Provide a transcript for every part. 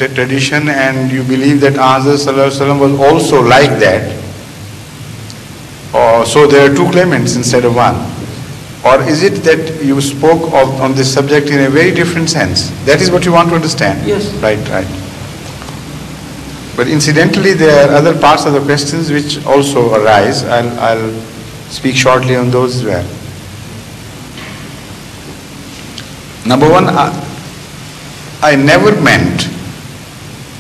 tradition and you believe that Hazrat Sallallahu Alaihi Wasallam was also like that? Or so there are two claimants instead of one? Or is it that you spoke on this subject in a very different sense? That is what you want to understand? Yes. Right. But incidentally, there are other parts of the questions which also arise. I'll speak shortly on those as well. Number one, I never meant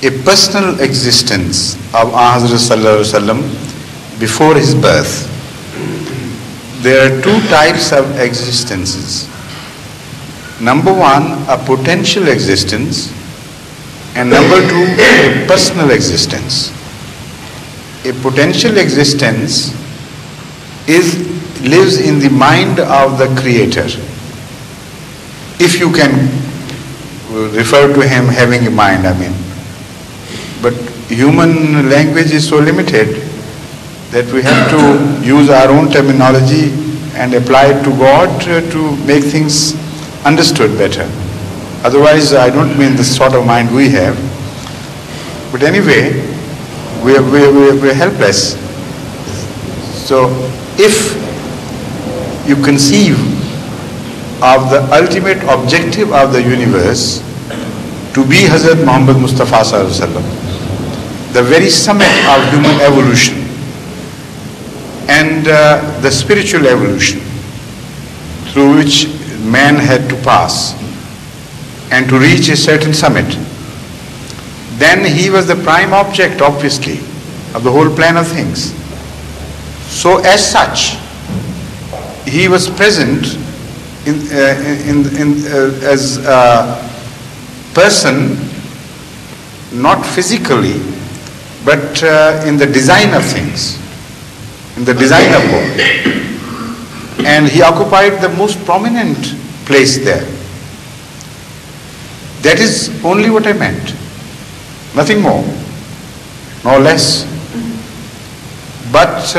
a personal existence of Hazrat Sallallahu Alaihi Wasallam before his birth. There are two types of existences. Number one, a potential existence, and number two, a personal existence. A potential existence lives in the mind of the Creator. If you can refer to him having a mind, But human language is so limited that we have to use our own terminology and apply it to God to make things understood better. Otherwise, I don't mean the sort of mind we have. But anyway, we're helpless. So, if you conceive of the ultimate objective of the universe to be Hazrat Muhammad Mustafa Sallallahu Alaihi Wasallam, the very summit of human evolution and the spiritual evolution through which man had to pass and to reach a certain summit, then he was the prime object, obviously, of the whole plan of things. So as such, he was present as a person, not physically, but in the design of things, in the design of God. And he occupied the most prominent place there. That is only what I meant. Nothing more, nor less. But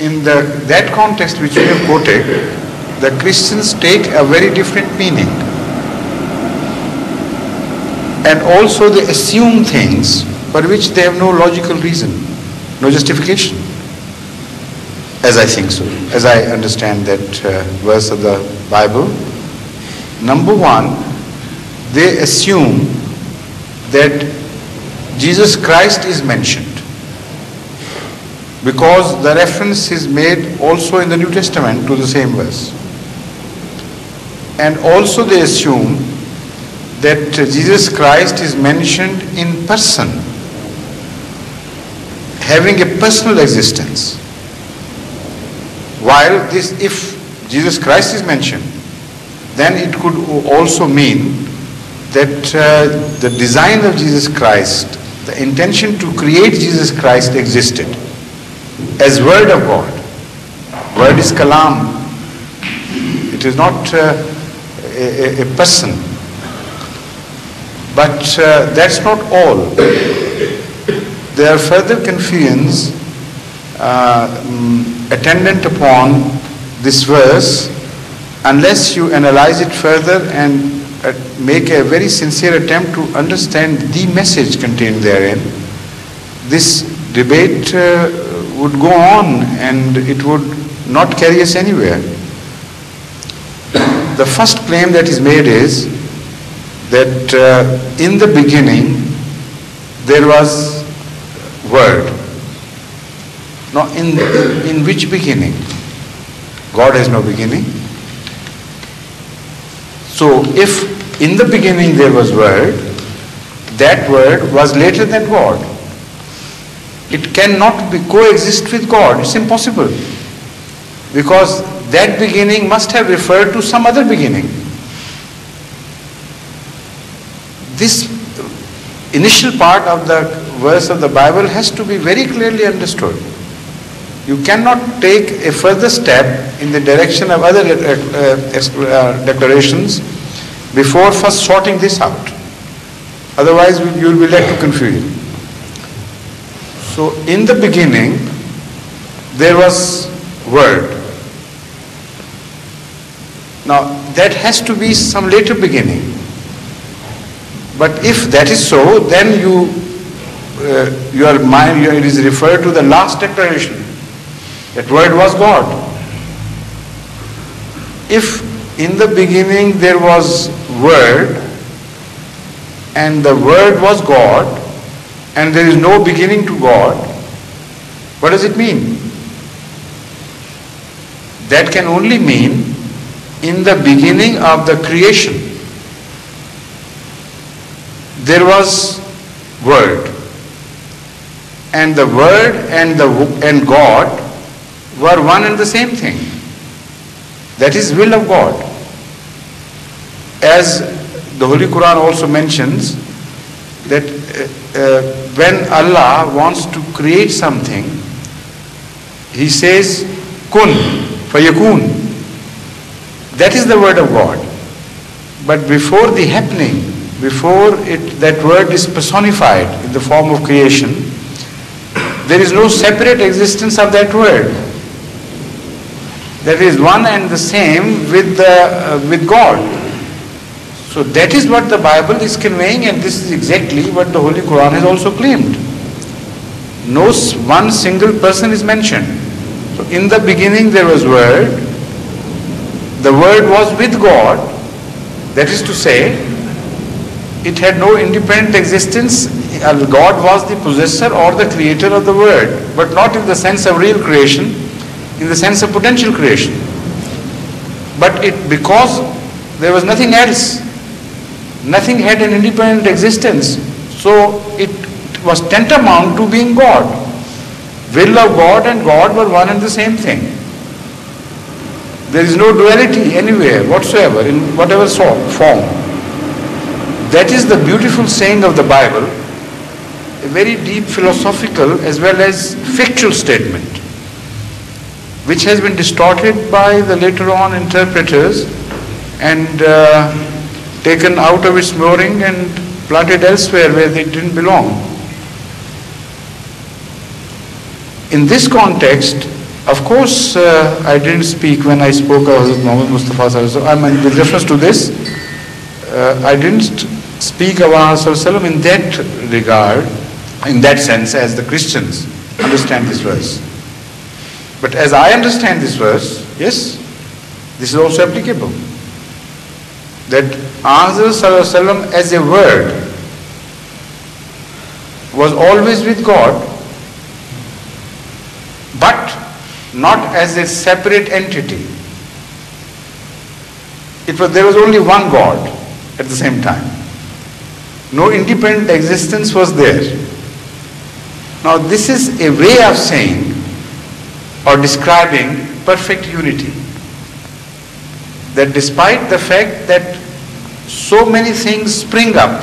in that context which we have quoted, the Christians take a very different meaning. And also they assume things for which they have no logical reason, no justification. As I think so, as I understand that verse of the Bible. Number one, they assume that Jesus Christ is mentioned because the reference is made also in the New Testament to the same verse. And also they assume that Jesus Christ is mentioned in person, having a personal existence. While if Jesus Christ is mentioned, then it could also mean that the design of Jesus Christ, the intention to create Jesus Christ existed as Word of God. Word is Kalam. It is not a person. But that's not all. There are further confusions attendant upon this verse unless you analyze it further and make a very sincere attempt to understand the message contained therein. This debate would go on and it would not carry us anywhere. The first claim that is made is that in the beginning there was Word. Now in which beginning? God has no beginning. So if in the beginning there was Word, that Word was later than God. It cannot coexist with God. It's impossible. Because that beginning must have referred to some other beginning. This initial part of the verse of the Bible has to be very clearly understood. You cannot take a further step in the direction of other declarations before first sorting this out. Otherwise, you will be led to confusion. So, in the beginning, there was Word. Now, that has to be some later beginning. But if that is so, then your mind, it is referred to the last declaration. That word was God. If in the beginning there was word, and the word was God, and there is no beginning to God, what does it mean? That can only mean in the beginning of the creation there was word, and the word and God were one and the same thing. That is will of God. As the Holy Quran also mentions that when Allah wants to create something, He says kun fayakun. That is the word of God. But before the happening, that word is personified in the form of creation, there is no separate existence of that word. That is one and the same with God. So that is what the Bible is conveying, and this is exactly what the Holy Quran has also claimed. No one single person is mentioned. So in the beginning there was word, the word was with God, that is to say, it had no independent existence. God was the possessor or the creator of the word, but not in the sense of real creation, in the sense of potential creation. But because there was nothing else, nothing had an independent existence, so it was tantamount to being God. Will of God and God were one and the same thing. There is no duality anywhere whatsoever, in whatever form. That is the beautiful saying of the Bible, a very deep philosophical as well as factual statement, which has been distorted by the later on interpreters and taken out of its mooring and planted elsewhere where they didn't belong. In this context, of course, I didn't speak when I spoke of Hazrat Muhammad Mustafa Sallallahu Alaihi Wasallam. I mean, with reference to this, I didn't speak of Muhammad in that regard, in that sense, as the Christians understand this verse. But as I understand this verse, yes, this is also applicable. That Muhammad as a word was always with God, but not as a separate entity. There was only one God at the same time. No independent existence was there. Now this is a way of saying or describing perfect unity. That despite the fact that so many things spring up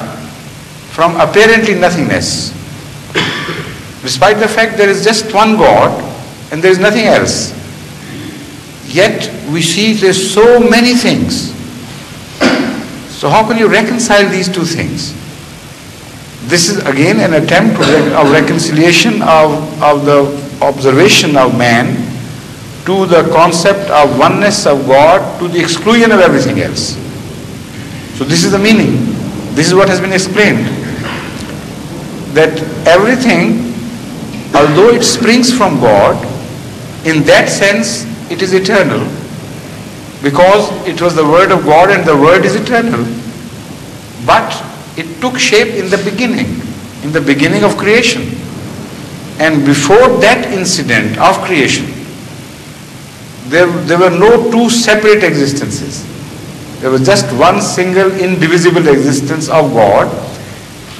from apparently nothingness, despite the fact there is just one God and there is nothing else, yet we see there's so many things. So how can you reconcile these two things? This is again an attempt of reconciliation of the observation of man to the concept of oneness of God to the exclusion of everything else. So this is the meaning. This is what has been explained. That everything, although it springs from God, in that sense it is eternal, because it was the word of God and the word is eternal. But it took shape in the beginning of creation. And before that incident of creation, there were no two separate existences. There was just one single indivisible existence of God.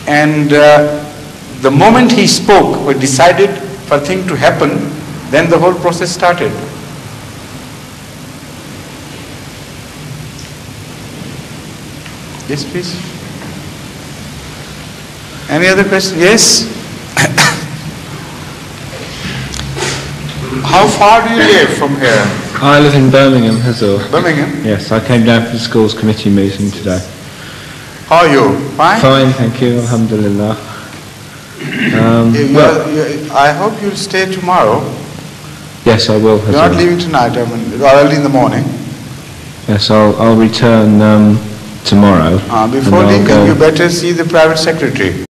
And the moment He spoke or decided for a thing to happen, then the whole process started. Yes, please. Any other question? Yes? How far do you live from here? I live in Birmingham, Hazur. Birmingham? Yes, I came down for the school's committee meeting today. How are you? Fine? Fine, thank you, alhamdulillah. I hope you'll stay tomorrow. Yes, I will, Hazur. You're not leaving tonight, early in the morning. Yes, I'll return tomorrow. Before and I'll leaving, go. you better see the private secretary.